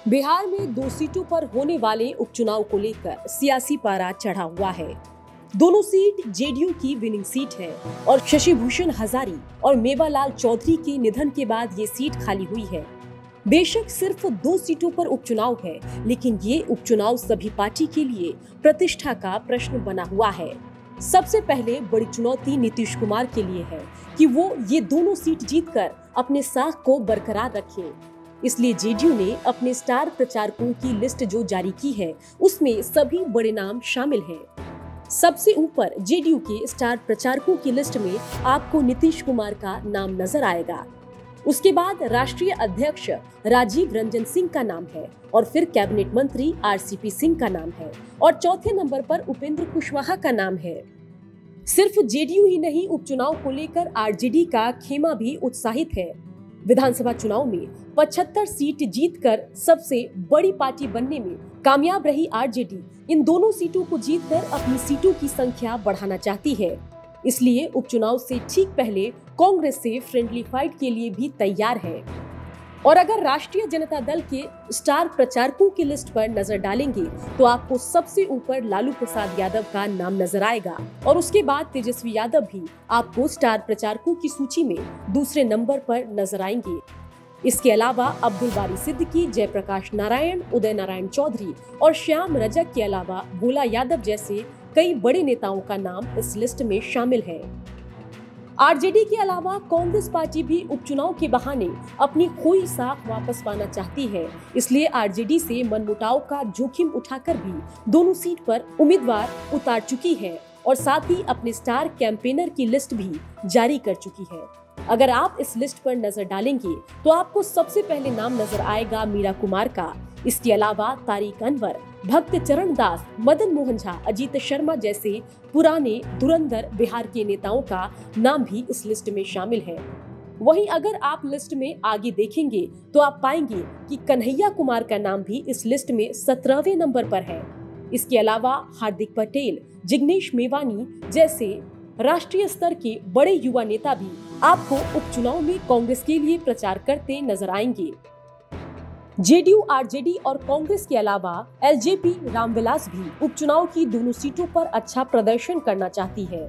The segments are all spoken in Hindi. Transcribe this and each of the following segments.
बिहार में 2 सीटों पर होने वाले उपचुनाव को लेकर सियासी पारा चढ़ा हुआ है। दोनों सीट जेडीयू की विनिंग सीट है और शशि भूषण हजारी और मेवालाल चौधरी के निधन के बाद ये सीट खाली हुई है। बेशक सिर्फ 2 सीटों पर उपचुनाव है, लेकिन ये उपचुनाव सभी पार्टी के लिए प्रतिष्ठा का प्रश्न बना हुआ है। सबसे पहले बड़ी चुनौती नीतीश कुमार के लिए है कि वो ये दोनों सीट जीतकर अपने साख को बरकरार रखें। इसलिए जेडीयू ने अपने स्टार प्रचारकों की लिस्ट जो जारी की है, उसमें सभी बड़े नाम शामिल हैं। सबसे ऊपर जेडीयू के स्टार प्रचारकों की लिस्ट में आपको नीतीश कुमार का नाम नजर आएगा। उसके बाद राष्ट्रीय अध्यक्ष राजीव रंजन सिंह का नाम है और फिर कैबिनेट मंत्री आरसीपी सिंह का नाम है और चौथे नंबर पर उपेंद्र कुशवाहा का नाम है। सिर्फ जेडीयू ही नहीं, उपचुनाव को लेकर आरजेडी का खेमा भी उत्साहित है। विधानसभा चुनाव में 75 सीट जीतकर सबसे बड़ी पार्टी बनने में कामयाब रही आरजेडी इन दोनों सीटों को जीतकर अपनी सीटों की संख्या बढ़ाना चाहती है। इसलिए उपचुनाव से ठीक पहले कांग्रेस से फ्रेंडली फाइट के लिए भी तैयार है। और अगर राष्ट्रीय जनता दल के स्टार प्रचारकों की लिस्ट पर नजर डालेंगे तो आपको सबसे ऊपर लालू प्रसाद यादव का नाम नजर आएगा और उसके बाद तेजस्वी यादव भी आपको स्टार प्रचारकों की सूची में दूसरे नंबर पर नजर आएंगे। इसके अलावा अब्दुल बारी सिद्दीकी, जयप्रकाश नारायण, उदय नारायण चौधरी और श्याम रजक के अलावा भोला यादव जैसे कई बड़े नेताओं का नाम इस लिस्ट में शामिल है। आरजेडी के अलावा कांग्रेस पार्टी भी उपचुनाव के बहाने अपनी खोई साख वापस पाना चाहती है। इसलिए आरजेडी से मनमुटाव का जोखिम उठाकर भी दोनों सीट पर उम्मीदवार उतार चुकी है और साथ ही अपने स्टार कैंपेनर की लिस्ट भी जारी कर चुकी है। अगर आप इस लिस्ट पर नजर डालेंगे तो आपको सबसे पहले नाम नजर आएगा मीरा कुमार का। इसके अलावा तारिक अनवर, भक्त चरण दास, मदन मोहन झा, अजीत शर्मा जैसे पुराने धुरंधर बिहार के नेताओं का नाम भी इस लिस्ट में शामिल है। वहीं अगर आप लिस्ट में आगे देखेंगे तो आप पाएंगे कि कन्हैया कुमार का नाम भी इस लिस्ट में 17वें नंबर पर है। इसके अलावा हार्दिक पटेल, जिग्नेश मेवानी जैसे राष्ट्रीय स्तर के बड़े युवा नेता भी आपको उपचुनाव में कांग्रेस के लिए प्रचार करते नजर आएंगे। जेडीयू, आरजेडी और कांग्रेस के अलावा एलजेपी रामविलास भी उपचुनाव की दोनों सीटों पर अच्छा प्रदर्शन करना चाहती है।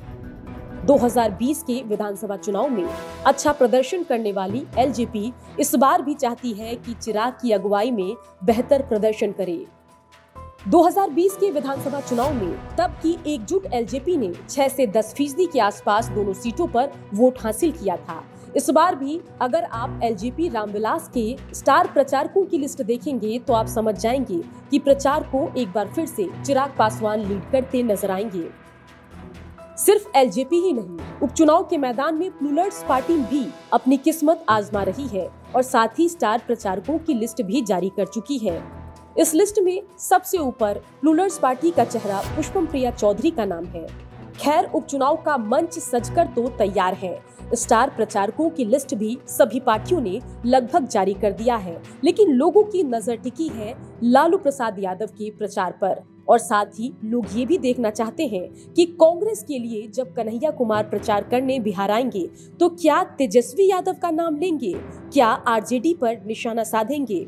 2020 के विधानसभा चुनाव में अच्छा प्रदर्शन करने वाली एलजेपी इस बार भी चाहती है कि चिराग की अगुवाई में बेहतर प्रदर्शन करे। 2020 के विधानसभा चुनाव में तब की एकजुट एलजेपी ने 6 से 10% के आसपास दोनों सीटों पर वोट हासिल किया था। इस बार भी अगर आप एलजेपी रामविलास के स्टार प्रचारकों की लिस्ट देखेंगे तो आप समझ जाएंगे कि प्रचार को एक बार फिर से चिराग पासवान लीड करते नजर आएंगे। सिर्फ एलजेपी ही नहीं, उपचुनाव के मैदान में प्लूलर्स पार्टी भी अपनी किस्मत आजमा रही है और साथ ही स्टार प्रचारकों की लिस्ट भी जारी कर चुकी है। इस लिस्ट में सबसे ऊपर प्लूलर्स पार्टी का चेहरा पुष्पम प्रिया चौधरी का नाम है। खैर, उपचुनाव का मंच सजकर तो तैयार है। स्टार प्रचारकों की लिस्ट भी सभी पार्टियों ने लगभग जारी कर दिया है, लेकिन लोगों की नजर टिकी है लालू प्रसाद यादव के प्रचार पर और साथ ही लोग ये भी देखना चाहते हैं कि कांग्रेस के लिए जब कन्हैया कुमार प्रचार करने बिहार आएंगे तो क्या तेजस्वी यादव का नाम लेंगे, क्या आरजेडी पर निशाना साधेंगे।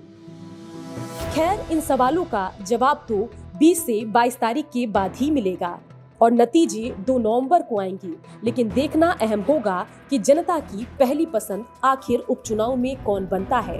खैर, इन सवालों का जवाब तो 20 से 22 तारीख के बाद ही मिलेगा और नतीजे 2 नवंबर को आएंगे। लेकिन देखना अहम होगा कि जनता की पहली पसंद आखिर उपचुनाव में कौन बनता है।